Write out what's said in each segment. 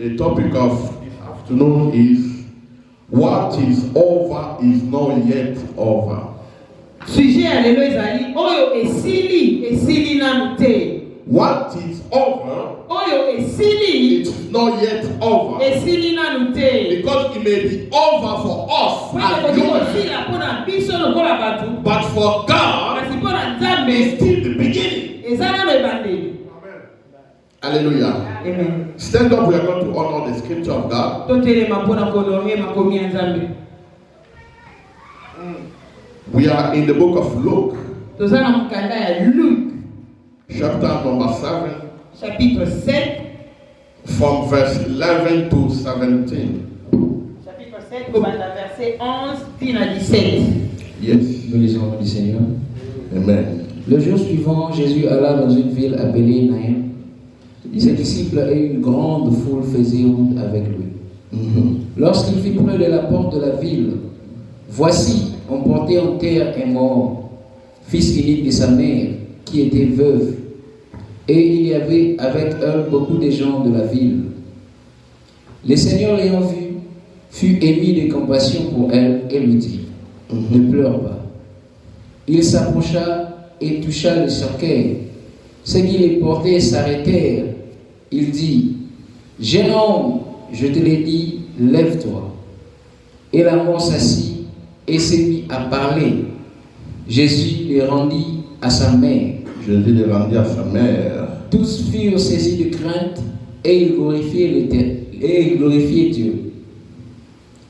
The topic of this afternoon is what is over is not yet over. Sujet lelo ezali oyo esili na mute. What is over, Oyo esili it is not yet over. esili na mute. Because it may be over for us as humans, Esila pona biso lokola batu. but for God, Kasi pona it's Nzambe still the beginning. ezala no ebandeli. Hallelujah. Amen. Stand up, we are going to honor the scripture of God. Totelema pona kolonge makomi ya Nzambe. We are in the book of Luke, Tozana mukanda ya Luke chapter number 7, chapitre 7. from verse 11 to 17. Chapitre 7, kobanda verset 11 tina 17. Yes. Nous lisons au nom du Seigneur. Amen. Le jour suivant, Jésus alla dans une ville appelée Naïm. Ses disciples et une grande foule faisaient route avec lui. Lorsqu'il fut près de la porte de la ville, voici, on portait en terre un mort, fils unique de sa mère, qui était veuve. Et il y avait avec eux beaucoup de gens de la ville. Le Seigneur l'ayant vu, fut ému de compassion pour elle et lui dit, ne pleure pas. Il s'approcha et toucha le cercueil. Ceux qui les portaient s'arrêtèrent. Il dit, jeune homme, je te l'ai dit, lève-toi. Et la mort s'assit et s'est mis à parler. Jésus les rendit à sa mère. Jésus les rendit à sa mère. Tous furent saisis de crainte et ils glorifiaient Dieu,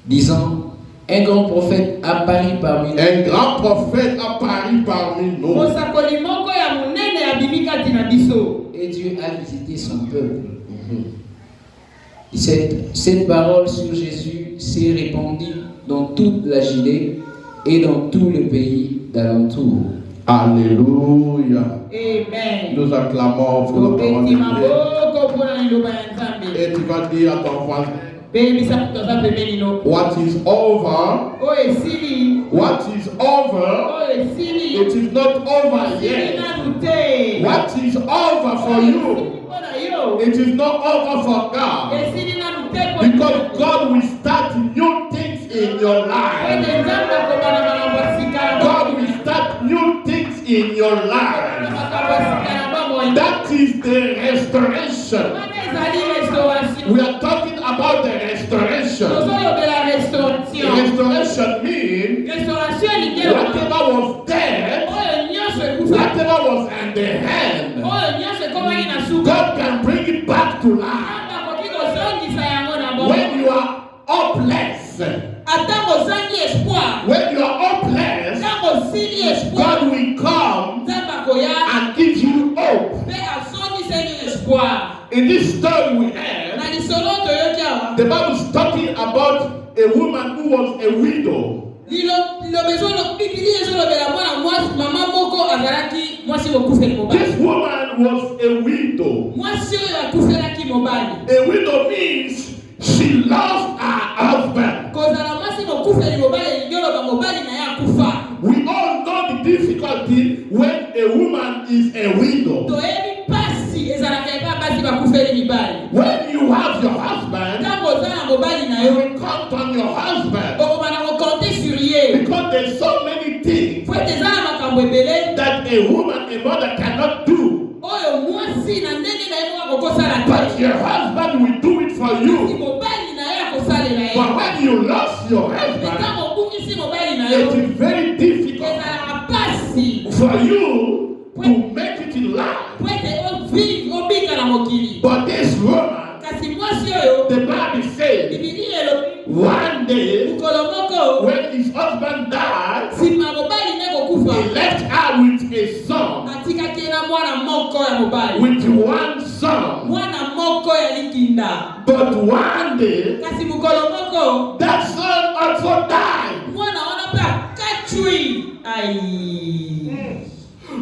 disant, un grand prophète apparut parmi nous. Un grand prophète apparut parmi nous. Mosakoli moko ya munene abimika tina biso. Et Dieu a visité son peuple. Cette parole sur Jésus s'est répandue dans toute la Judée et dans tout le pays d'alentour. Alléluia. Amen. Nous acclamons pour la parole de Obeti Dieu. maboko pona liloba ya Nzambe. Et tu vas dire à ton voisin, Bebisa kutoza pembeni no. what is over, Oyo esili. what is over, Oyo esili. it is not over Esili yet. na mute. What is over for you, Pona yo. it is not over for God. Esili na mute pona. Because God will start new things in your life. Ene Nzambe akobana makambo ya sika na God will start new things in your life. makambo ya sika na bomo. That is the restoration. Wana ezali restauration. We are talking about the restoration. Tozolobela restauration. Restoration means Restauration elingi whatever was dead, oyo nyonso ekufa. whatever was in the hand, Oyo nyonso ekomaki na suka. God can bring it back to life. Ata koki kozongisa yango na bomo. When you are hopeless, Atango ozangi espoir. when you are hopeless, Tango osili espoir. God will come Nzambe akoya and give you hope. mpe azongiseli espoir. In this story we have, Na lisolo toyoki awa. the Bible is talking about a woman who was a widow. Bibili ezolobela mwana mwasi mama moko azalaki mwasi okufeli mobali. This woman was a widow. Mwasi oyo akufelaki mobali. A widow means she lost her husband. Kozala mwasi okufeli mobali elingioloba mobali na ye akufa. We all know the difficulty when a woman is a widow. Toyebi pasi ezalaka eba basi bakufeli mibali. When you have your husband, Ntango oza na mobali na you yo will count on your husband. okobana kokonte sur ye. Because there's so many things Po ete eza na makambo ebele that a woman, a mother cannot do. oyo mwasi na ndenge na ye moko akokosala But te. your husband will do it for Kasi you. mobali na ye akosalela ye. But when you lost your husband, Ntango obungisi mobali na it yo is very difficult ezalaka pasi for you to make it in life. po ete obika na mokili. But this woman, Kasi mwasi oyo the Bible says, bibili elobi one day mokolo moko when his husband died, nsima mobali ne he kokufa left her with a son, atikaki ye na mwana moko ya mobali. with one son. Mwana moko ya likinda. But one day, Kasi mokolo moko that son also died. mwana wana mpe akachui. Ai.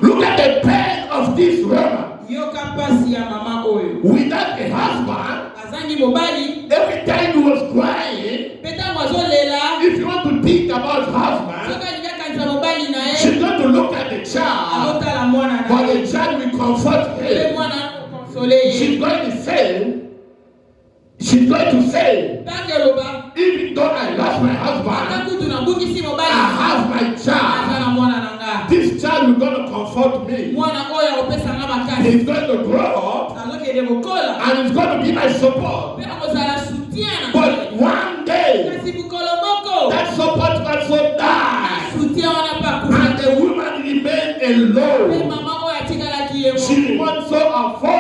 Look at the pain of this woman. Yoka pasi ya mama oyo. Without a husband, Azangi mobali. every time he was crying, Petango azolela. if you want to think about husband, Soka linga kanisa mobali na ye. she's going to look at the child, Azotala mwana na but ye. the child will comfort Ele him. mwana konsole ye. She's going to say, she She's going to say, Tange loba. even though I lost my husband, Nakutu na mbukisi mobali. I have my child. Azana mwana nanga. This child is going to comfort me. Mwana oya opesa nga makasi. He's going to grow up Azoke de bukola. and he's going to be my support. Pena kozala soutien na. But one day, Kasi bukolo moko. that support also died. Soutien wana pa kufa. And the woman remained Pe alone. mama oya tikala kiye She mo. was so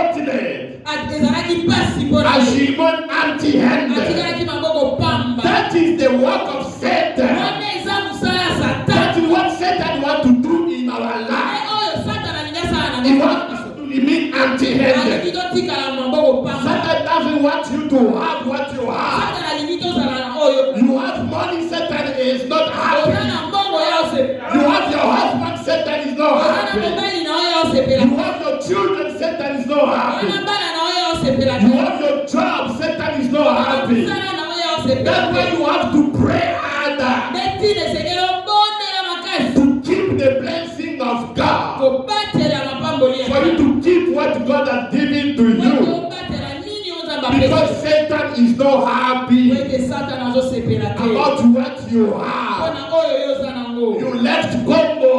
unfortunate. Ezalaki pasi pona. And she was empty-handed. Atikala ki maboko pamba. That is the work of Satan. Wana eza musala Satan. That is what Satan wants to do in our life. Oyo Satan alinga sana. He wants us to remain empty-handed. Alingi tikala maboko pamba. Satan doesn't want you to have what you have. Satan alingi tozala na oyo. You have money, Satan is not happy. Ozana mbongo ya osepela. You have your husband, Satan is not Ozana happy. mobali na oyo osepela. You have your children, Satan is not happy. Ozana bana na oyo osepela. You have your job, Satan is not happy. Ozana na oyo osepela. That's why you have to pray harder Beti de segelo bonde la makasi. to keep the blessing of God. Kobatela mapamboli ya. For you to keep what God has given to you. Kobatela nini ozamba pesa. Because Satan is not happy Weke Satan azosepela te. about what you have. Kona oyo yozana ngo. You left Congo,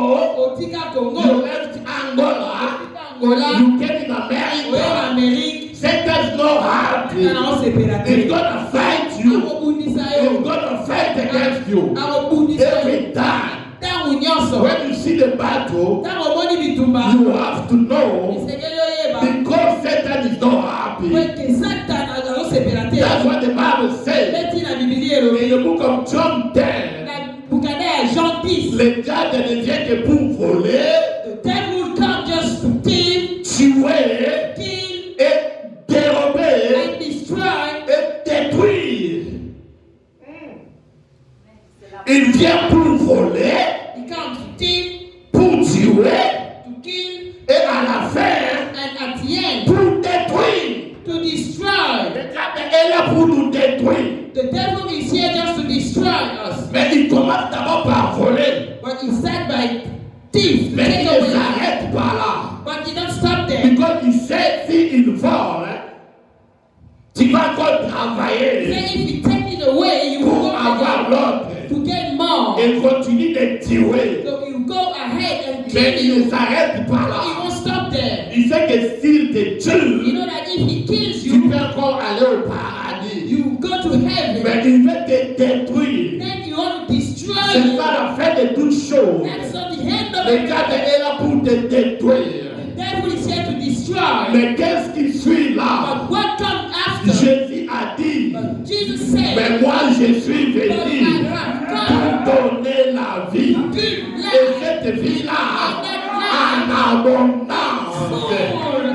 Otika Congo. you left Angola, Angola. you came in Oyo America. Amerique. Satan's not happy. Satan azosepela te. He's gonna fight you. Akobundisa He's yo. gonna fight against you Akobundisa yo. every time. Tangu nyonso. When you see the battle, Tangu omoni bitumba. you have to know Isegeli oyeba. because Satan is not happy. Weke Satan azosepela te. That's what the Bible says. Beti na Biblia elobi. In the book of John 10, Na bukada ya Jean 10. le diable ne vient que pour voler, The devil come just to kill, tuer et dérober and destroy. et détruire. Il vient pour voler, He comes to steal, pour tuer to kill, et à la fin and at the end, pour détruire. to destroy. Le diable est là pour nous détruire. The devil is here just to destroy us. Mais il commence d'abord par voler. But he started by thief, Mais take il ne away. s'arrête pas là. But he don't stop there. Because il sait s'il vole, tu vas encore He travailler said if you take it away, you will pour go avoir again l'autre. to get more. Et continue de tuer. So you go ahead and Mais kill il ne you. s'arrête pas He là. won't stop there. Il sait que s'il te You tue, know that if he kills tu you, peux encore aller au paradis. you go to heaven. Mais il veut te détruire. Then you want to destroy C'est you. ça la fin de toutes choses. That's not the end of Le it. diable est là pour te détruire. The devil is here to destroy. Mais qu'est-ce qui suit là? But what comes after? Jésus a dit, But Jesus said, mais moi je suis but venu I have come pour donner la vie. to give Et life. cette vie-là, en abondance.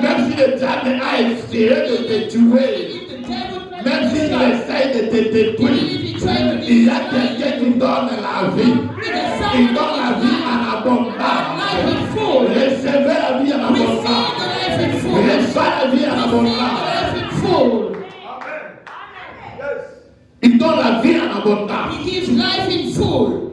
Même si le diable a essayé de te tuer, If the devil tries même to s'il destroy, essaie de te even détruire, if he tries to il y a destroy you, quelqu'un qui donne la vie. Il donne la vie en abondance. life in full. Recevez la vie en Receive abondance. the life in full. Reçois la vie en Receive the abondance. life in full. Il donne la vie en abondance. He gives life in full.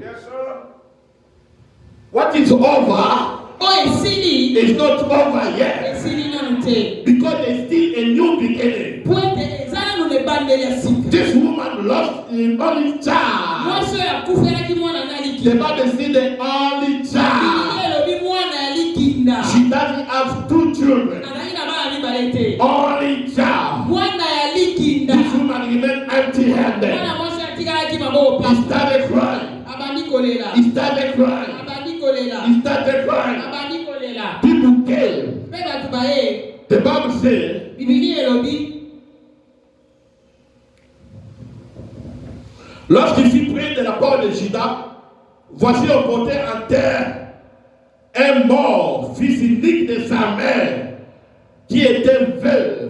What is over Oh, esili. is not over yet. Esili nanu te. Because there's still a new beginning. Puente ezala no ne bandeli ya sika. This woman lost the only child. Mwasi oyo akufelaki mwana naliki. The Bible says the only child. Biblia elobi mwana yalikinda. She doesn't have two children. Azali na bana mibale te. Only child. Mwana yalikinda. This woman remained empty-handed. Mwana mwasi atikalaki maboko He pasi. started crying. Abandi kolela. He started crying. Abandi kolela. He started crying. Abandi kolela. People came. Mpe bato baye. The Bible says, Biblia elobi. lorsqu'il fut près de la porte de Juda, voici on portait en terre un mort, fils unique de sa mère, qui était veuve.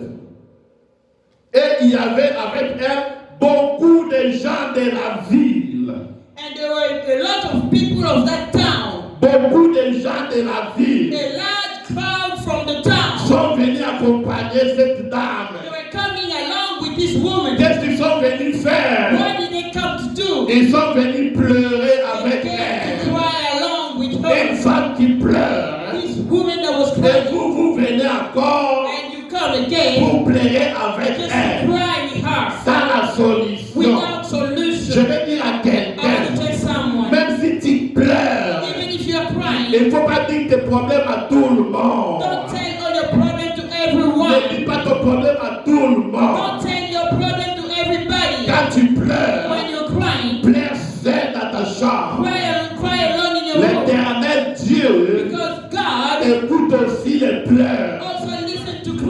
Et il y avait avec elle beaucoup de gens de la ville. And there were a lot of people of that town. Beaucoup de gens de la ville A large crowd from the town. sont venus accompagner cette dame. They were coming along with this woman. Qu'est-ce qu'ils sont venus faire? What did they come to do? Ils sont venus pleurer They avec came to elle. cry along with Une her. femme qui pleure. This woman that was Et crying. vous venez encore And you come again pour pleurer avec just to elle. cry with her. Ça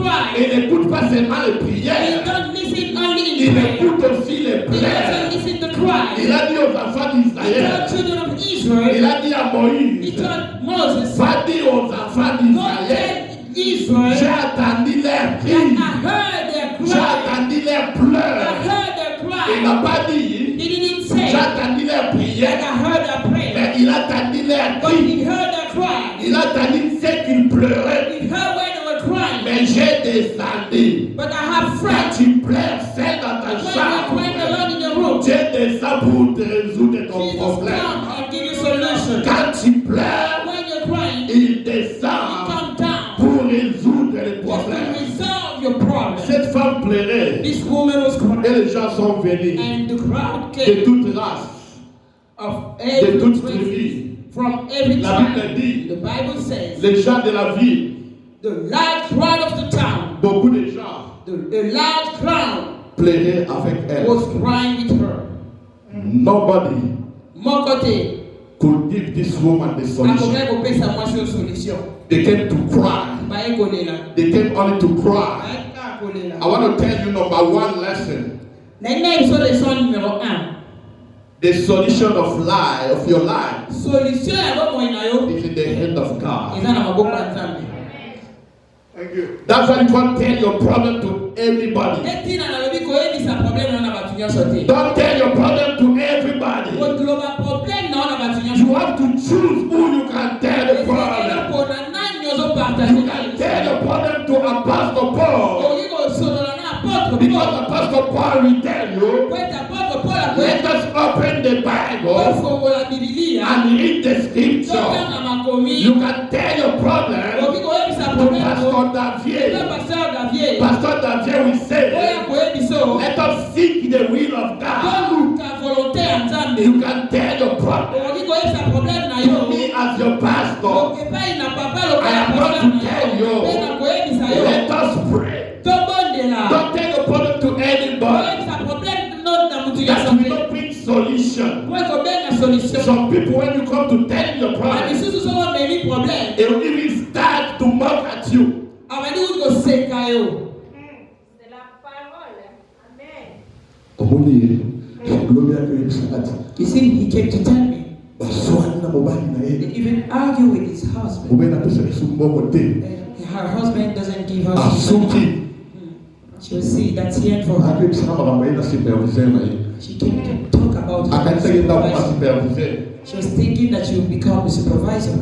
cry. Il n'écoute pas seulement les He prières. don't listen only in Il prayer. écoute aussi les He plaies. also listen to cry. Il a dit aux enfants He d'Israël. told children of Il Israel. a dit à He Moïse. told Moses. Va dire aux enfants Go d'Israël. tell Israel. J'ai attendu leur I cri. heard their J'ai cry. attendu leurs I pleurs. heard their Il cry. n'a pas dit. He didn't J'ai say attendu leurs that prières. I heard their prayer. Mais il a attendu leur But cri. he heard their cry. Il a attendu ce qu'ils pleuraient. He heard when they were crying. Mais j'ai descendu. But I have Quand friends. tu pleures seul dans ta When you are chambre, crying alone in your room, Dieu descend pour te résoudre ton Jesus problème. come and give you solution. Quand tu pleures, When you're crying, il he descend come down pour résoudre les just problèmes. to resolve your problem. Cette femme pleurait This woman was et crying, les gens sont venus and the crowd de came toute race, of de every toute race, tribu. from every La tribe. Bible dit, The Bible says les gens de la ville, the large crowd of the town, beaucoup de gens the large crowd pleuraient avec elle. was crying with her. Nobody Mokote, could give this woman the solution. akokai kopesa mwasi yo solution. They came to cry. Baye kolela. They came only to cry. Baye ka kolela. I want to tell you number one lesson. Na ina ebiso leçon numéro 1. The solution of life, of your life, Solution ya bomoi na yo is in the hand of God. eza na maboko ya Nzambe. Thank you. That's why you can't tell your problem to everybody. Etina nalobi koyebisa problème na bato nyonso te. Don't tell your problem to everybody. Koloba problème na bato nyonso. You have to choose who you can tell the problem. Pona nani ozo You partager can tell the problem to Apostle Paul. oyi kosolola na apôtre Because Paul. Apostle Paul will tell you, Kwete apôtre Paul let akoyeba us open the Bible kofongola Biblia and read the scripture. totanga makomi. You can tell your problem Oki koyebisa to problème Pastor na Davier. pasteur Davier. Pastor Davier will Oya say, koyebiso. let us seek the will of God. Toluka volonté ya Nzambe. You can tell your problem. Oki koyebisa problème na yo. Me as your pastor, Okepai na papa I lokola am going pasteur to tell na yo. you. Pe na koyebisa yo. Let us pray. Tobondela. Don't tell your problem to anybody. Koyebisa problème no na mutu That nyonso will te. not bring solution. Kwa kobenga solution. Some people, when you come to tell your Na problem, bisusu soko memi problème. they will even start to mock at you. Abandi kuti koseka yo. C'est la parole. Amen. Omuli, glory to God. You see, he came to tell me. Baswani na mobali na They yeye. even argue with his husband. Mobali na pesa kisumbongo te. And her husband doesn't give her. Asuki. She will see that's the end for her. Hapo kisema kama yeye supervisor na yeye. She came to talk about her Akaanza yenda kwa supervisor. supervisor. She was thinking that she would become a supervisor.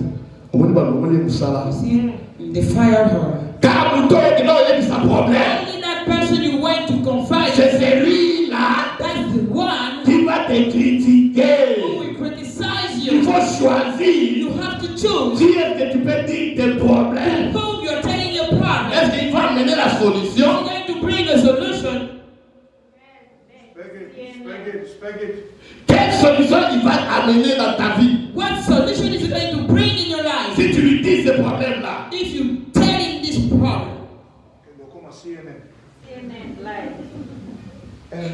Omuli ba omuli musala. You see, they fired her. Kama mtu yeye ndio yeye sa problem. Only that person you went to confide. C'est celui-là That's the one qui va te critiquer. who will criticize Il you. faut choisir. You have to choose Qui est-ce que tu peux dire tes problèmes? whom you're telling your problem. Est-ce qu'il va amener la solution? You're going to bring a solution. Quelle solution il va amener dans ta vie? What solution is he going to bring in your life? Si tu lui dis ce problème-là, If you tell him this problem, Amen. Life.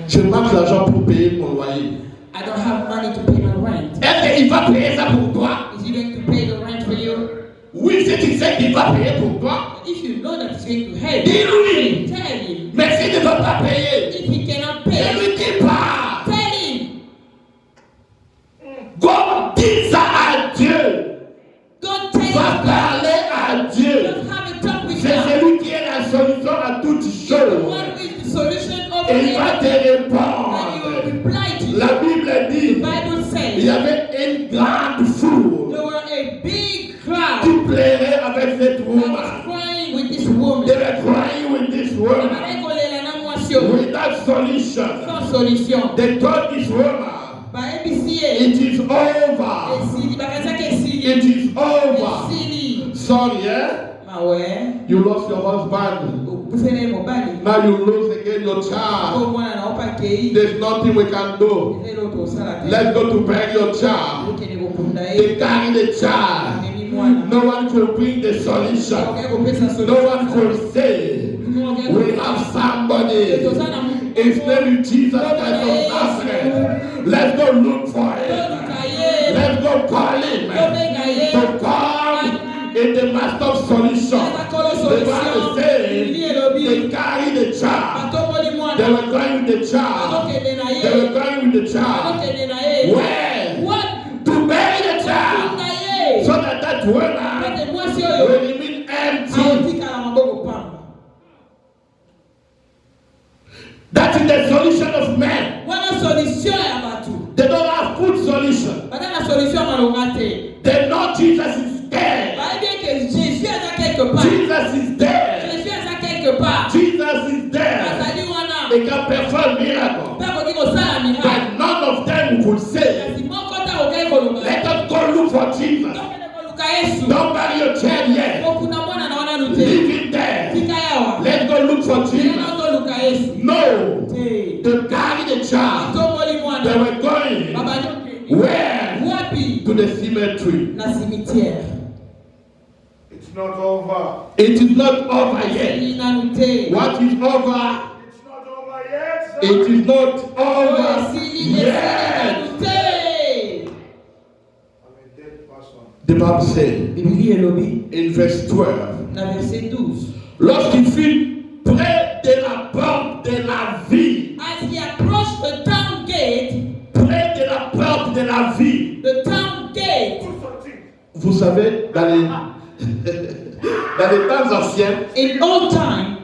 je manque l'argent pour payer mon loyer. I don't have money to pay my rent. Est-ce qu'il va payer ça pour toi? Is he going to pay the rent for you? Oui, si tu sais qu'il va payer pour toi. If you know that he's going to help Dis-lui. tell him. Mais s'il ne va pas payer, If he cannot ne pay, lui dis pas. tell him. Go dis ça à Dieu. Don't tell Va him. parler à Dieu. Just have a talk with C'est God. celui qui est la solution à toutes choses. What is the solution of Et il va te everything? And he répondre. will reply to you. La Bible The dit, Bible il says y avait une grande foule there were a big crowd qui plairait avec cette that woman. was crying with this woman. They were crying with this woman. Banakolela na mwasi oyo. Without solution. Sans solution. They told this woman, Bayebisi ye. it is over. Esili bakazaka esili. It is over. Esili. Sorry, eh? Mawe. You lost your husband. Okufele mobali. Now you lose again your child. Omwana na opa kei. There's nothing we can do. Lelo tosala te. Let's go to bury your child. Okende kokunda ye. They carry the child. Amemi mwana. No one could bring the solution. Okende kopesa solution. No one could say, we have somebody. Tosala mu. His name is Jesus Christ of Nazareth. Let's go look for him. Toluka ye. Let's go call him Tobeka ye. to come in is the master of solution. The Bible says they carry the child. They were going with the child. They were going with the child. Where? What? To bury the child. So that woman will remain empty. That is the solution of men. They don't have good solution. They know Jesus is dead. Jesus is dead. Jesus is dead. They can perform miracles. But none of them could say, let us go look for Jesus. Don't bury your child yet. Leave it there. Let's go look for Jesus. No. They carried the child. They were going. Where? To the cemetery. It's not over. It is not over yet. What is over? It's not over yet, sir. It is not over yet. I'm a dead person. The Bible says in verse 12, lorsqu'il fut près de la porte de la vie, As he approached the town gate, près de la porte de la vie, the town gate, vous savez, dans les temps anciens, in old time,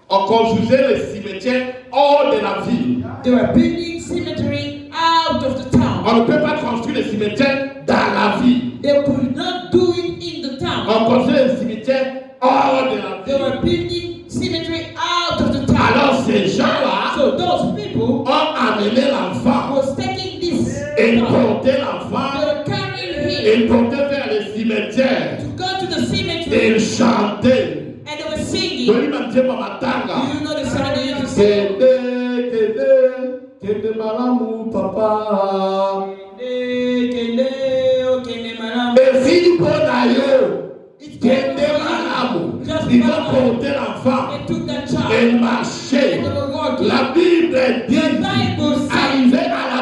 on construisait les cimetières hors de la ville. they were building cemetery out of the town. On ne peut pas construire les cimetières dans la ville. They could not do it in the town. On construit les cimetières hors de la They were ville. building cemetery out of the town. Alors ces gens-là So those people ont amené l'enfant. was taking this Ils town. portaient They l'enfant. were carrying him Ils portaient vers les cimetières. to go to the cemetery, Ils chantaient. and they were singing. Toli Mantiema Matanga. You know the song they used to sing. Kende malamu papa. Et si nous prenons kende malamu, ils vont porter l'enfant They took that child et and marcher. they were walking. La Bible dit, The Bible says arriver à la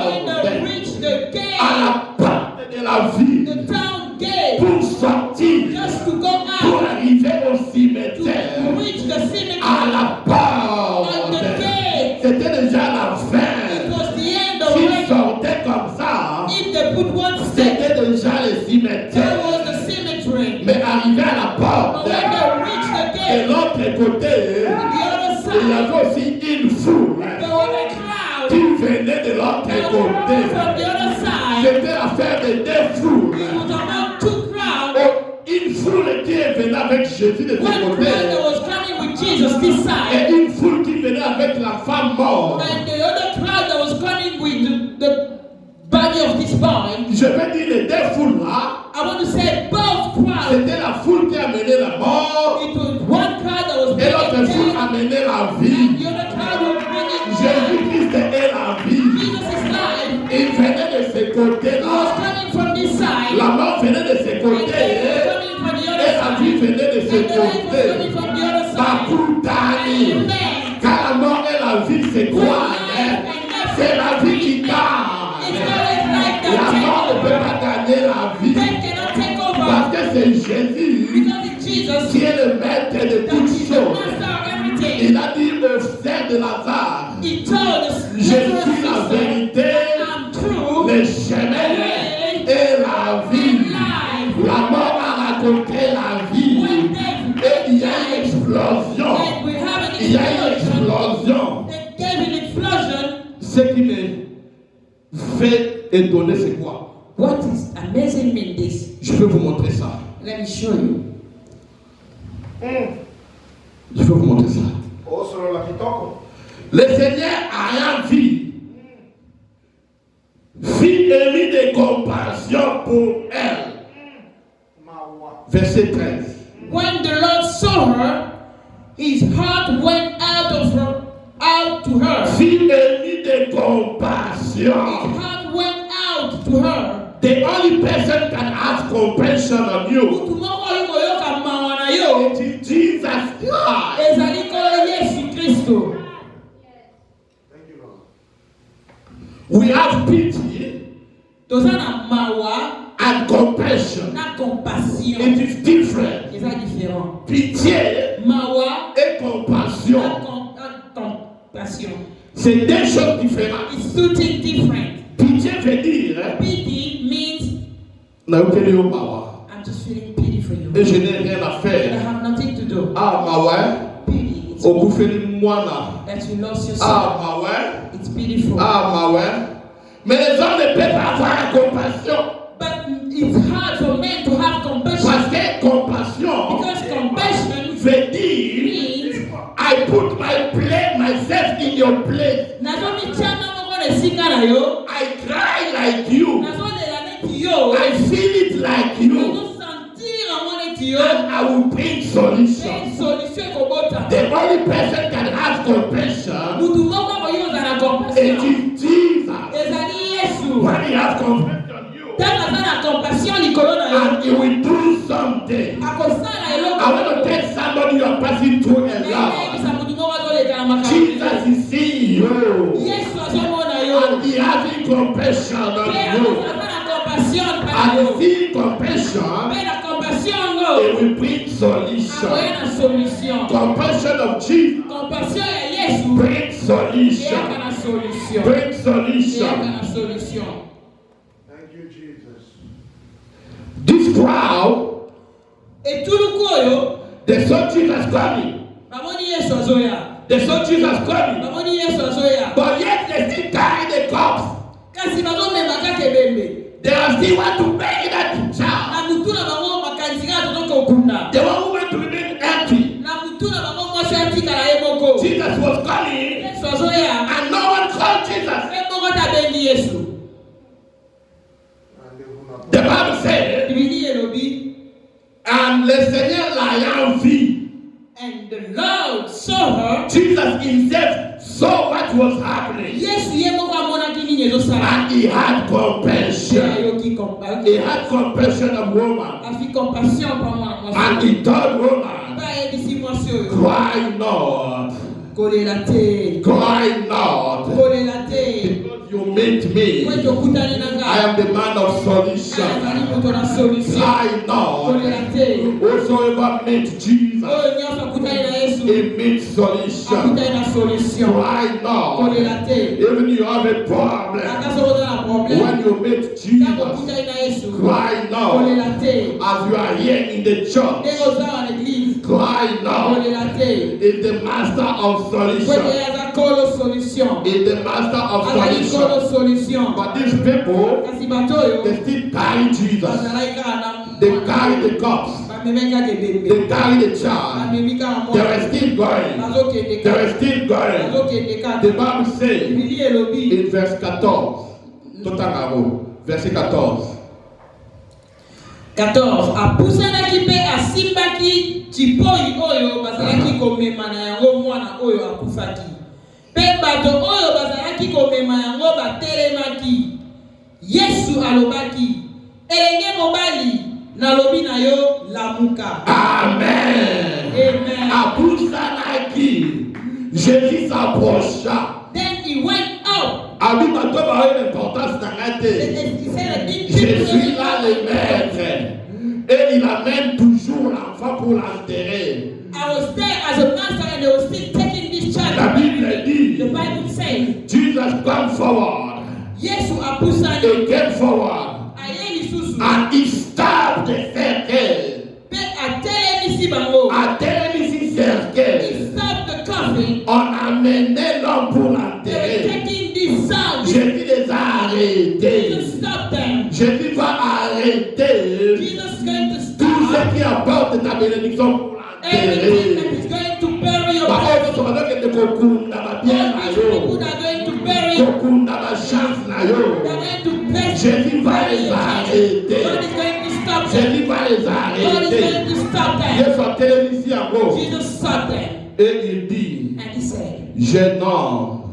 when they reached the à la gate, porte de la ville, the town gate, pour sortir, just to go pour out, arriver au to cimetière, reach the cemetery, à la porte. on the gate. C'était déjà la It fin. was the end S'ils already. sortaient comme ça, If they put one step, c'était déjà le that cimetière. was the cemetery. Mais arrivé à la But porte, when they reached the de gate, l'autre côté, the other il y side, avait aussi une foule there was a crowd qui venait de l'autre that was côté. from the other side. C'était l'affaire de deux foules. It was about two crowds. Une foule qui est venue avec Jésus de ce One crowd côté. that was coming with Jesus this side, Et une foule qui venait avec la femme morte. and the other crowd that was coming with the body of this boy. Je vais dire les deux foules là. I want to say both crowds. C'était la foule qui a mené la mort. It was one crowd that was Et l'autre bringing foule death, a mené la and vie. the other crowd was bringing life. Jésus-Christ est la vie. Jesus is life. Il venait de ce He was côté-là. coming from this side, La mort venait de ce and côté. death was coming from the Et other la vie side, venait de and ce the life was côté. coming from the other side. Bakutani. Amen. Car la mort et la vie se croisent. C'est la vie qui It's gagne. always like La mort ne peut that. pas gagner la vie. Death cannot take over, Parce que c'est Jésus because it's Jesus qui est le maître de that toutes is the choses. master of everything. Il a dit au frère de Lazare, He told us, je suis la vérité, I'm true, le chemin et la vie. La mort a raconté la vie. when death Et il y a une explosion. and we have an Il y a une explosion, explosion. they gave an explosion. Ce qui me fait étonner, c'est quoi? What is amazing me in this? Je vais vous montrer ça. Let me show you. Je vais vous montrer ça. Oh, solo la kitoko. Le Seigneur a rien vu. Fit émis de compassion pour elle. Mawa. Verset 13. When the Lord saw her, his heart went out to her. Fit émis de His compassion. heart went out to her. The only person can have compassion on you Mutu moko yuko yoka mawana yo. it is Jesus Christ. Ezaliko Yesu Kristo. Thank you, Lord. We have pity Tozana mawa at and compassion. na compassion. It is different. C'est ça différent. Pitié Mawa et compassion. na compassion. C'est deux choses différentes. It's two things different. Pitié veut dire, Pity means na ukele yo mawa. I'm just feeling pity for you. Et je n'ai rien à I faire. have nothing to do. Ah mawa, Pity. It's okufeli mwana. that you lost your son. Ah mawa, It's pitiful. ah mawa. Mais les hommes ne peuvent pas avoir la compassion. But it's hard for men to have compassion. Parce que compassion Because compassion veut dire, means I put myself in your place. nazomi chama moko nesika na yo. I cry like you. Nazolela neti yo. I feel it like you. Nazosentir yango neti yo. And I will bring solution. Pe solution ekobota. The only person can have compassion Mutu moko akoyoza na it compassion. is Jesus. Ezali Yesu. When he has compassion on you, Tanga aza na compassion likolo na yo. and he will do something. Akosala eloko. I want to tell somebody you are passing through a lot. Eyebisa mutu moko azoleka na makambo. Jesus is seeing you. Yesu azomona yo. And he having compassion Pe on you. aza na compassion pa And yo. seeing compassion, Pe na compassion it ngo. will bring solution. Akoya na solution. Compassion of Jesus Compassion ya Yesu. brings Eyaka solution. na solution. Brings Eyaka solution. na solution. Thank you, Jesus. This crowd, Etuluku oyo. they saw Jesus coming. Bamoni Yesu azoya. They saw Jesus coming. Bamoni Yesu azoya. But yet they still carry the cups. Kasi bazomema kaka ebembe. They are still want to bury that child. Na mutu na bango makanisi kaka totoka okunda. They want women to remain empty. Na mutu na bango mwasi atikala ye moko. Jesus was coming Yesu azoya. and no one called Jesus. Ye moko tabendi Yesu. Rendez-vous The maintenant. Bible said, Bibili elobi. and le Seigneur l'ayant vu, And the Lord saw her. Jesus himself saw what was happening. Yesu ye moko amonaki nini ezosala. And he had compassion. Ayoki He compassion. had compassion of woman. Afi compassion pa mwana And mwasi. he told woman, Ba yebisi mwasi oyo. cry not, Kolela te. cry not, Kolela te. because you meet me. Wewe okutani na I ngai. am the man of Azali solution. moto na solution. Cry not. Kolela te. Whosoever meets Jesus, Oyo nyonso akutani na Yesu. he meets solution. Akutani na solution. Cry not. Kolela te. Even you have a problem. Ata soki oza na When problème. you meet Ntango Jesus, okutani na Yesu. cry not. Kolela te. As you are here in the church, Ndenge oza na l'église. cry not. Kolela te. Is the master of Kwete solution. aza kolo solution. Is the master of Azali solution. kolo solution. But these people, Kasi bato oyo they still carry Jesus. bazalaki kaka na They carry the cups. bamemi kaka ebembe. They carry the child. Bamemi kaka They mwana. are still going. Bazokende They kaka. are still going. Bazokende The kaka. Bible says Bibili elobi. in verse 14, Totangaro, verset 14. 14 apusanaki mpe asimbaki chipoi oyo bazalaki komema na yango mwana oyo akufaki mpe bato oyo bazalaki komema yango batelemaki. Yesu alobaki, elenge mobali nalobi na yo lamuka. Amen. Amen. Apusanaki, Jésus s'approcha. Then he went up. Abi bato ba une importance dans la He tête. said, a big Je suis là le maître. Et il amène toujours l'enfant pour l'enterrer. I was there as a master and they were still taking this La child. Bible dit, The Bible says, Jesus come forward. Yesu apusani. He came forward. Aye lisusu. And he stopped the cercueil. Pe atelemisi bango. Atteint cercueil. He stopped the coffin. On amenait l'homme pour They were l'enterrer. taking this sound. Jésus les a arrêtés. Jesus stopped them. Jésus va arrêter Jesus is going to tout stop ce qui apporte ta bénédiction pour everything that l'enterrer. is going to bury your Par body. contre, on va dire que kokunda ba bien All na these people yo. that are going to bury you, Kokunda ba chance na yo. they're going to bless Jésus va bury les your children. God arrêter. is going to stop them. Jésus va les God is arrêter. going to stop them. Yesu atelemi ici en haut. Jesus stopped them. Et il dit, And he said, jeune homme,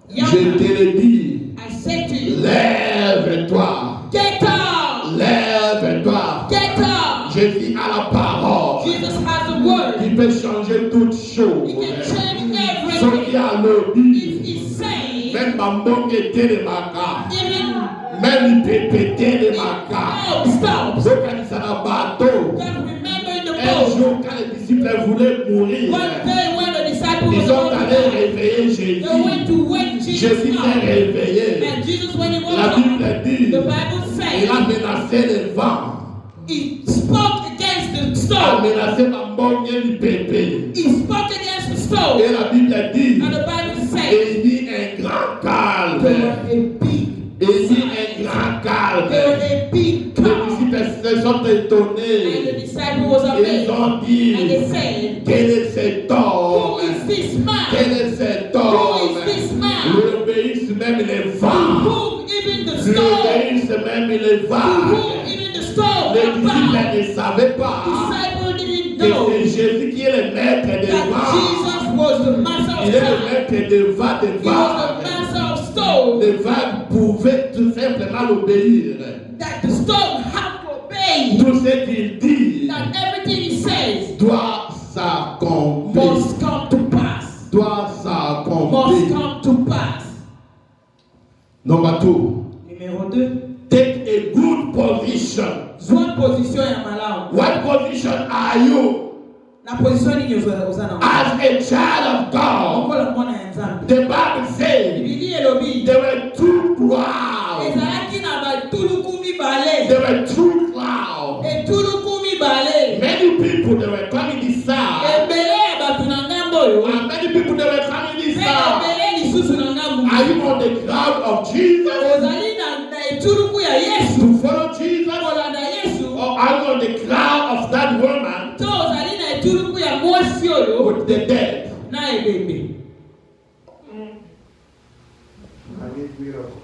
Young je man, te le dis, I said to you, lève-toi, get up! lève-toi. Get up! Jésus a la parole Jesus has the word. qui peut changer toutes He choses. can change Ce qui everything. a le If dit, he's saying, même Bambongue était de Maka. even Même il peut péter les macaques. Stop. Donc, quand il s'en a bateau, Just remember in the un boat. jour, quand les disciples voulaient mourir, One day when the disciples ils were sont about to allés die, réveiller Jésus. they went to wake Jesus Jésus s'est up. réveillé. And Jesus, when he woke La up, Bible dit, the Bible il a says, menacé les vents. he spoke against the Il a storm. menacé la montagne du bébé. He spoke against the storm. Et la Bible dit, And the Bible says, et il dit un grand calme. there was a big, Et il dit un grand calme. there was a big Les calm. disciples se sont And the étonnés. disciple was Ils amazed. ont dit, And they said, quel est cet who homme? is this man? Quel est cet Who homme? is this man? Lui obéissent même les To vents. whom even the Lui storm, obéissent même les to vents. whom even the storm Les are bound. disciples ne savaient pas Disciple didn't que know c'est Jésus qui est le maître des that vents. Jesus was the master of Il est le time. maître des vents, des He was the vagues. master of storm. Les vagues pouvaient tout simplement l'obéir. That the storm had to obey. Tout ce qu'il dit That everything he says doit s'accomplir. must come to pass. Doit Must s'accomplir. come to pass. Number 2. Numéro 2. Take a good position. Zwa position ya malamu. What position are you Na position ni uzana. as a child of God? Okola mwana ya nzambe. The Bible says Biblia elobi. there were two clouds. Ezalaki na batuluku mibale. There were two clouds. Etuluku mibale. Many people they were coming this side, Ebele ya batu na ngambo yo. and many people they were coming this side. Ebele lisusu na ngambo. Are you on the cloud of Jesus Ozali na etuluku ya Yesu. to follow Jesus, Kolanda Yesu. or are you on the cloud of that woman To ozali na etuluku ya mwasi oyo. with the dead? Na ebebe. I need miracle.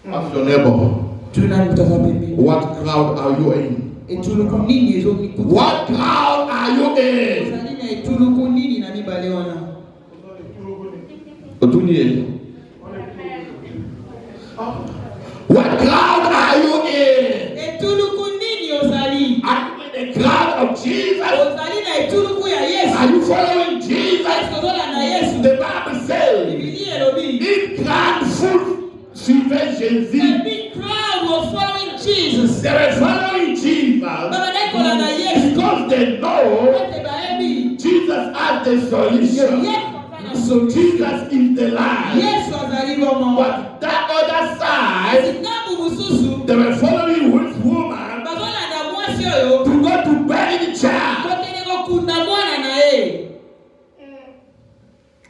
Ask your neighbor, Tuna mtazama pembeni. what cloud are you in? Etuluku nini ezo nikuta. What cloud are you in? Ozali na etuluku nini na mibale wana. Otunye. What cloud are you in? Etuluku nini ozali. Are you in the cloud of Jesus? Ozali na etuluku ya Yesu. Are you following Jesus? Yesu kolanda Yesu. The Bible says, Biblia elobi. une grande foule suivait A Jésus. big crowd was following Jesus. They were following Jesus Baba dai kolanda Yesu. because they know Wote baebi. Jesus has the solution. Yesu akana solution. Jesus is the life. Yesu azali bomo. But that other side, Ngambu mususu. they were following which woman Bazolanda mwasi oyo. to go to bury the child. Kokende kokunda mwana na ye.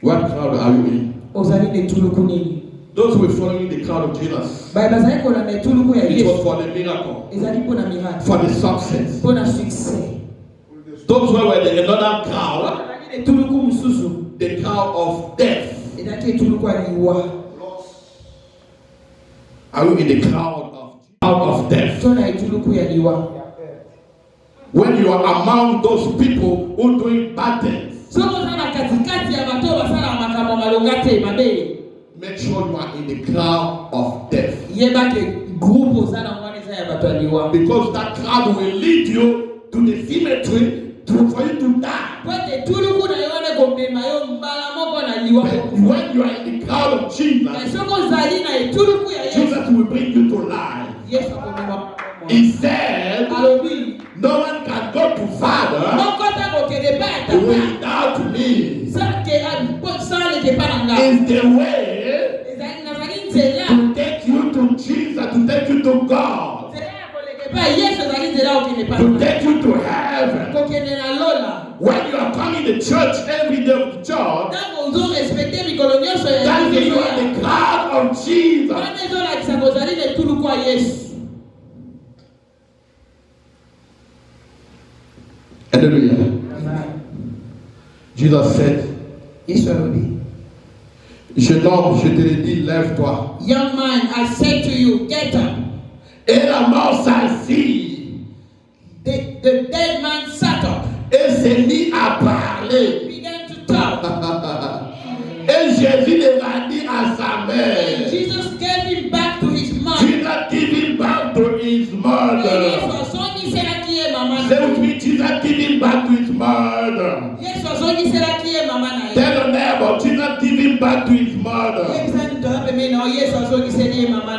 What crowd are you in? Ozali na etuluku nini. Those who were following the crowd of Jesus, Baye bazali kolanda etuluku ya it was Yesu. for the miracle, Ezali mpona miracle. for the success. Mpona succès. Those who were in another crowd, Bazali na etuluku mususu. the crowd of death. Ezali etuluku ya liwa. Are you in the crowd of death? Tona etuluku ya liwa. When you are among those people who doing bad things, Soko sana katikati ya bato basala makambo malongate mabe. make sure you are in the crowd of death. Yebake groupe ozana mwaneza ya bato ya liwa. Because that crowd will lead you to the cemetery for you to die. Kwete etuluku na yone komema yo mbala moko na liwa. But when you are in the crowd of Na Jesus, soko zali na etuluku ya Yesu. Jesus will bring you to life. Yesu akomema. He said, Alobi. no one can go to Father Mokota kokende pa ya tata. without me. Sake sale ke pananga. Is the way Ezali nazali nzela. to take you to Jesus, to take you to God, Nzela ya koleke pa Yesu ezali nzela okende to pananga. take you to heaven. Kokende na lola. When you are coming to church every day of the church, Ntango ozorespekte mikolo nyonso ya that means you liboso are ya. in the crowd of Jesus. Wana ezolakisa kozali na etuluku ya Yesu. Hallelujah. Jesus said, Yesu alobi. jeune homme, je te le dis, lève-toi. Young man, I said to you, get up. Et la mort s'assit The dead man sat up. et s'est mis à parler. Began to talk. Et Jésus le rendit à sa And mère. Jesus gave him back to his mother. Jesus gave him back to his Yesu mother. azongiselaki ye mama na Say with ye. me, Jesus gave him back to his mother. Yesu azongiselaki ye mama na ye. Tell your neighbor, Jesus gave him back to his mother. Yebisani toza pembeni na yo, Yesu azongiseli ye mama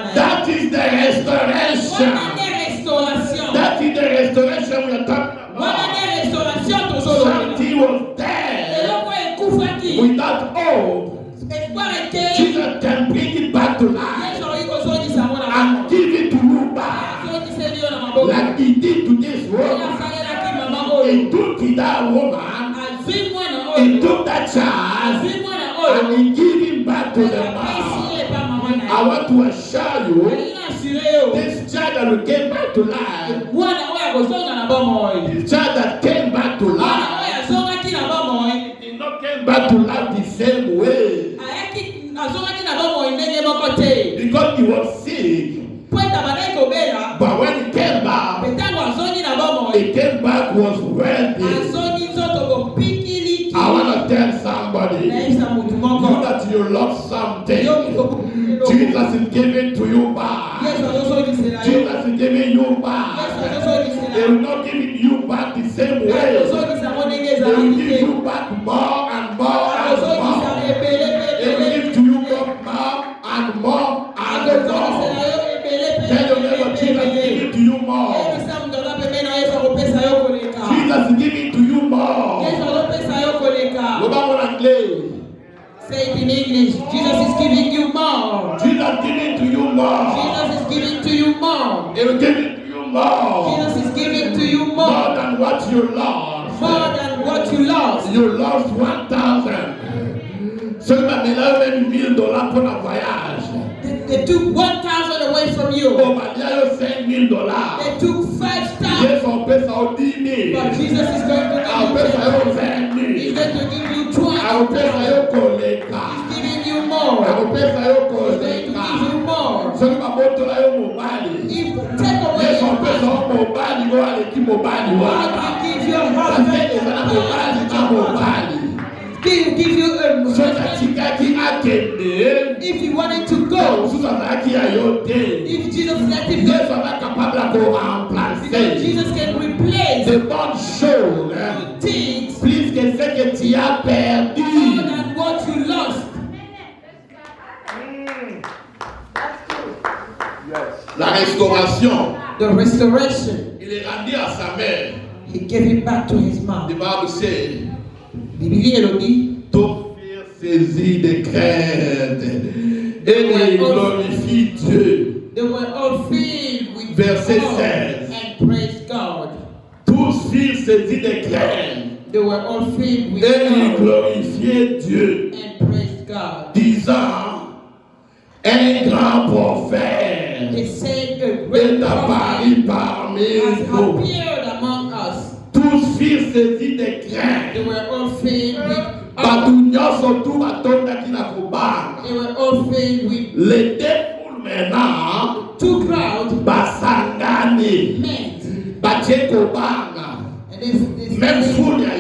restoration. restauration. That is the restoration we are talking Wana about. ne restauration tozoloba. Something was there Eloko ekufaki. without hope. Espoir ete. Jesus can bring it back to life Yesu ikozongisa mwana and moko. give it to you back. Azongisa eliyo na maboko. Like he did to this woman. Asalelaki mama oyo. He took it, that woman, Azwi mwana he oyo. took that child, Azwi mwana oyo. and he gave him back to the man. Apesi epa mama na I ye. want to assure you, Alina asure yo. this child that came back to life, Mwana oyo akozonga na bomoi. this child that came back to Mwana life, oyo azongaki na bomoi. did not came back to life the same way azongaki na bomoi ndenge moko te. because he was sick. Po ete abandaki kobela. But when he came back, Ntango azongi na bomoi. he came back was wealthy. Azongi nzoto kopikiliki. I want to tell somebody, Nayebisa mutu you moko. that you lost something. Yo mikoko. Jesus is giving to you back. Yesu azozongisela yo. Jesus is giving you Yesu back. azozongisela He yo. will not give you back the same way. Azozongisa mo ndenge He will ezalaki give te. you back more and more and Azozongisa more. ebele He will ebele. give to you more and more and Azozongisela more. yo ebele Tell your neighbor, Jesus is ebele. giving to you more. Yebisa mutu aza pembeni na Yesu akopesa yo koleka. Jesus is giving to you more. Yesu azopesa yo koleka. Go back on English. Say it in English. Jesus is giving you more. Jesus is giving to you more. Jesus is giving to you more. He will give it to you more. Jesus is giving to you More more. than what you lost. More than what you lost. You lost 1,000. Seulement maintenant même $1,000 pour un voyage. They took 1,000 away from you. Oh, mais il y a eu $5,000. They took 5,000. Yes, on peut ça au 10 000. But Jesus is going to On give peut you ça au 10,000. 20 He's 000. going to give you On peut ça 20,000. au collecta. He's giving you more. On peut ça au He's going to give collecta. you more. Seulement moto là au mobile. If take away Yes, your on peut ça money, au mobile. Il va aller qui mobile. God will give your Parce que husband les gens mobile, a pas mobile. give you a So husband. katika qui a kende. If you wanted to Go. go, Sous ça qui a yoté. if Jesus let him go, Dieu sera capable de because remplacer. Jesus can replace De bonnes choses. good things Plus que ce que tu as perdu. more than what you lost. Yes. La restauration. The restoration, Il est rendu à sa mère. he gave it back to his mom. The Bible says, Bibilia elobi, ton fils saisit de crainte et il glorifie Dieu. they were all filled with Verset awe 16. and praised God. Tous fils saisis de crainte They were all filled with et ils awe glorifiaient Dieu, and praised God. disant, un grand prophète They said a great est apparu prophet parmi has nous. appeared among us. Tous fils saisis de crainte. They were all filled with Batu awe. nyonso tu batondaki na kobanga. They were all filled with Les deux poules maintenant two crowds basangani met. batie kobanga. And they Même foule ya they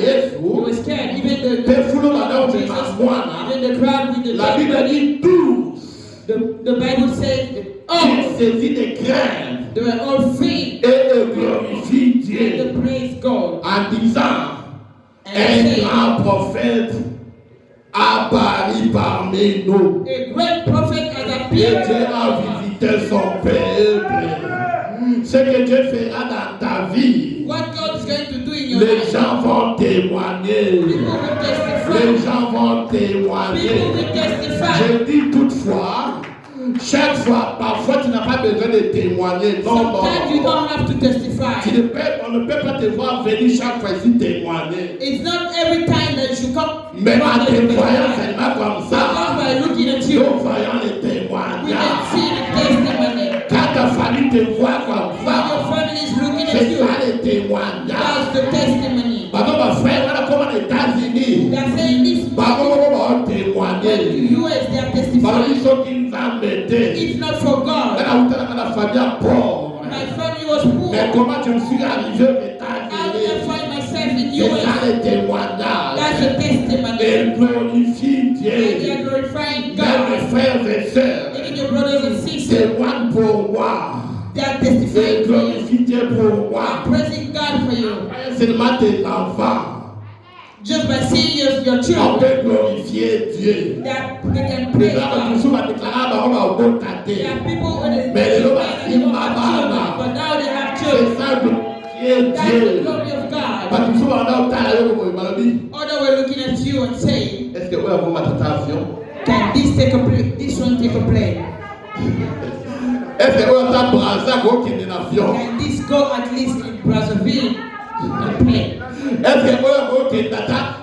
were Yesu. scared. Even Pe foule badao Jesus, mema mwana. even the crowd with the La Bible baby. dit tous. The Bible says that Ils all saisis de crainte they were all filled et ils glorifient and Dieu they praised God. en disant, And un they said, grand prophète apparu parmi nous. a great prophet has Et appeared. Dieu a visité son peuple. Ce que Dieu fera dans ta vie, What God is going to do in your les life, gens vont témoigner. people will testify. Les gens vont People témoigner. will testify. Je dis toutefois, chaque fois, parfois tu n'as pas besoin de témoigner. Non, non, Sometimes you non. don't have to testify. On ne peut pas te voir venir chaque fois ici témoigner. It's not every time that you should come. Mais en te voyant Just seulement comme ça, by looking at you, nous voyons les we can témoignages. see the testimony. Quand ta famille te voit comme When your ça, family is looking at c'est you, ça les témoignages. that's the testimony. Pardon, ma frère, voilà comme aux États-Unis. They are saying this. Pardon, on va When the témoigner. US, they are Pardon, testifying. ils sont qui nous ont mettez. It's not for God. La famille pauvre. My family was poor. Mais comment je me suis arrivé aux How did I États-Unis? find myself in C'est US? ça les témoignages. That's the testimony. Et glorifie And they Dieu. are glorifying Même mes God. frères et sœurs, Even your brothers and sisters, témoignent pour moi. they are Et testifying for you. glorifie Dieu pour moi. I'm praising God for you. Seulement tes enfants. Just by seeing your On children, peut glorifier Dieu. that they can Les praise gens God. toujours vont déclarer on va au bon There tâter. are people when they Mais les they autres, don't have children, but now they have C'est children. ça glorifier That's the Dieu. glory of Pas God. toujours on a au talent comme il m'a dit. Other were looking at you and saying, Est-ce que vous avez ma avion? can this take a plane? This one take a plane? Est-ce que vous avez un brassard qui est en avion? Can this go at least in Brazzaville? A plane. Est-ce que vous avez un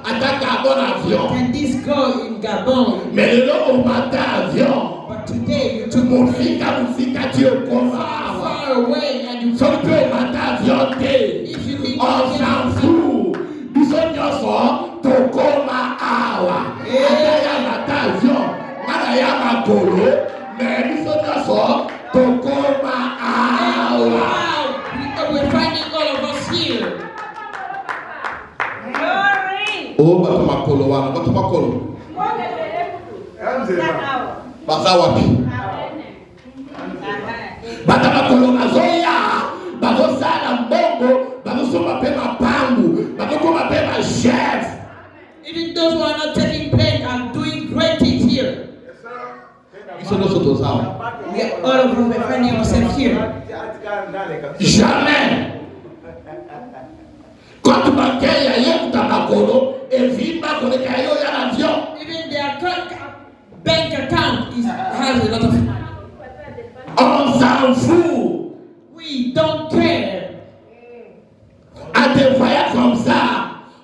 attaque à bon avion? Can this go in Gabon? Mais le nom au matin avion. But today you took Mon me fils a aussi qu'à Dieu comme ça. far away and you Sauf que au matin avion, if you think on s'en fout. Nous sommes tous tokoma awa. Ataya matin avion. Manaya makolo. Mais nous sommes tous tokoma awa. wow, we're finding all of us here. Glory. Oh, bato makolo wana, bato makolo. Baza wapi? Bato makolo bazoya. Bazosala mbongo. Bazosoma pe mapangu. Bazokoma pe ma chef. Even those who are not taking pain are doing great things here. Ils sont tous autour. We are, all of us are finding ourselves here. Jamais. Quand tu vas gagner ta makolo, et vite ma collègue à l'avion. Even their bank account has a lot of. On s'en fout. We don't care. À des voyages comme ça,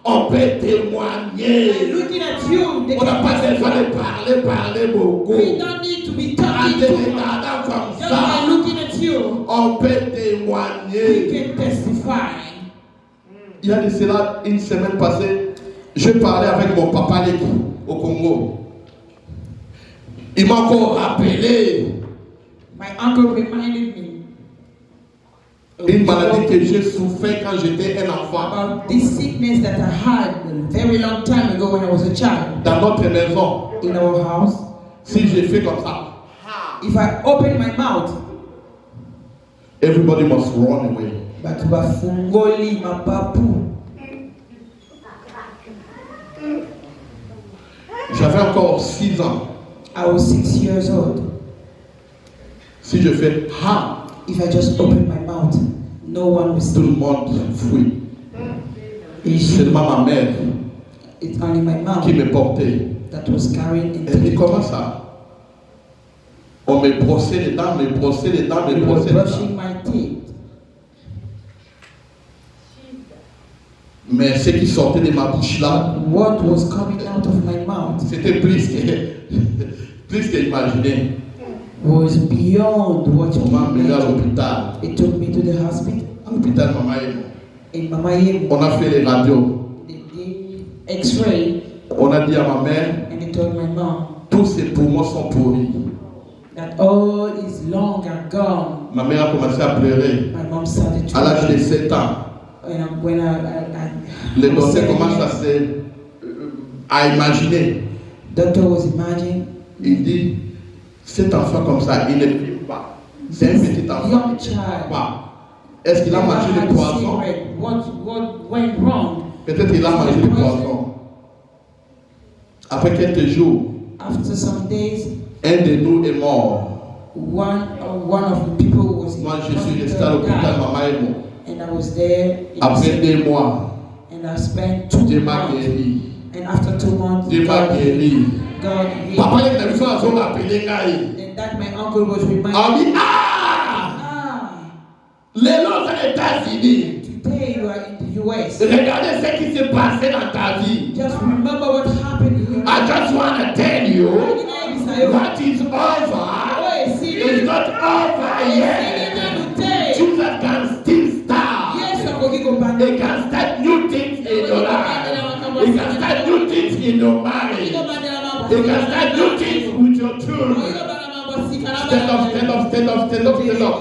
on peut By témoigner. looking at you, they On n'a can pas besoin testify. de parler beaucoup. We don't need to be À talking des too much. regardants comme Just by ça, looking at you, on peut we témoigner. can testify. Il y a de cela une semaine passée, je parlais avec mon papa au Congo. Il m'a encore rappelé My uncle reminded me une maladie que j'ai souffert quand j'étais un enfant. about this sickness that I had a very long time ago when I was a child Dans notre maison, in our house. si j'ai fait comme ça, If I open my mouth, everybody must run away. but bafungoli mapapu. J'avais encore 6 ans. I was 6 years old. Si je fais ha, If I just open my mouth, no one will tout see. le monde fuit. It's Seulement ma mère only my qui mouth me portait. that was carrying and Elle dit taking comment care. ça? On me brossait les dents, me brossait les dents, me We were brossait les dents. brushing my teeth. Mais ce qui sortait de ma bouche là, What was coming out of my mouth c'était plus que imaginé. was beyond what On m'a you emmené à imagined. l'hôpital. It took me to the hospital À l'hôpital, maman et moi. in Mama Yemo. On a fait les radios. They did X-ray On a dit à ma mère, and they told my mom tous ces poumons sont pourris. that all is long and gone. Ma mère a commencé à pleurer My mom started to à l'âge de 7 ans. when I Le was docteur 7 commence years, à imaginer. doctor was imagining Il dit, cet enfant comme ça, il ne fume pas. C'est un petit enfant. young Il ne fume child. pas. Est-ce qu'il a never mangé had le poisson? cigarette. What went wrong? Peut-être qu'il a mangé le poisson. Après quelques jours, After some days, un de nous est mort. one of the people was in Moi, the je suis resté à hospital, l'hôpital, died, maman et moi. and I was there. in Après the- 2 mois, And I spent 2 Dieu m'a months. guéri. And after 2 months, Dieu m'a God guéri. healed. Papa, il a vu ça, on a appelé Ngaï. And that my uncle was reminding On dit, me, ah, les noms aux États-Unis. today you are in the US. Regardez ce qui s'est passé dans ta vie. Just remember what happened in your I just want to tell you, what is over is not over yet. Jesus can still start. He can start new things in your life. He can start new things in your marriage. He can start new things with your children. Stand up, stand up, stand up, stand up, stand up.